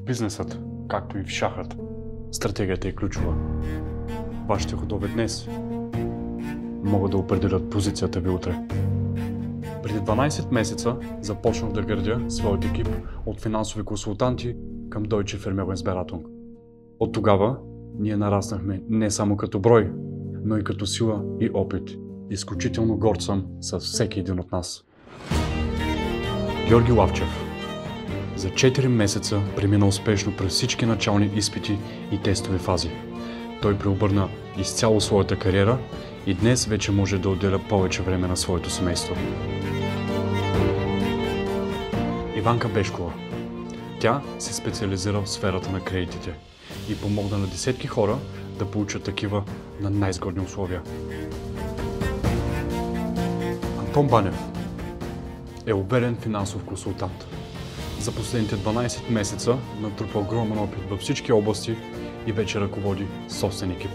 бизнесът, както и в шахът, стратегията е ключова. Вашите ходове днес могат да определят позицията ви утре. Преди 12 месеца започнах да градя своят екип от финансови консултанти към Deutsche Vermögensberatung. От тогава ние нараснахме не само като брой, но и като сила и опит. Изключително горд съм с всеки един от нас. Георги Лавчев за 4 месеца премина успешно през всички начални изпити и тестови фази. Той преобърна изцяло своята кариера и днес вече може да отделя повече време на своето семейство. Иванка Бешкова. Тя се специализира в сферата на кредитите и помогна на десетки хора да получат такива на най-изгодни условия. Антон Банев е уверен финансов консултант. За последните 12 месеца натрупа огромен опит във всички области и вече ръководи собствен екип.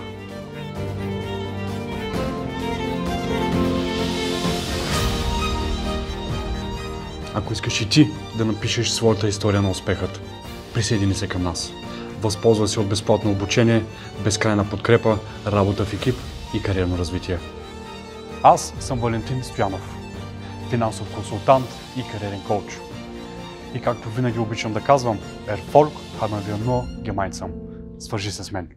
Ако искаш и ти да напишеш своята история на успехът, присъедини се към нас. Възползвай се от безплатно обучение, безкрайна подкрепа, работа в екип и кариерно развитие. Аз съм Валентин Стоянов, финансов консултант и кариерен коуч. И както винаги обичам да казвам, Erfolg haben wir nur gemeinsam. Свържи се с мен.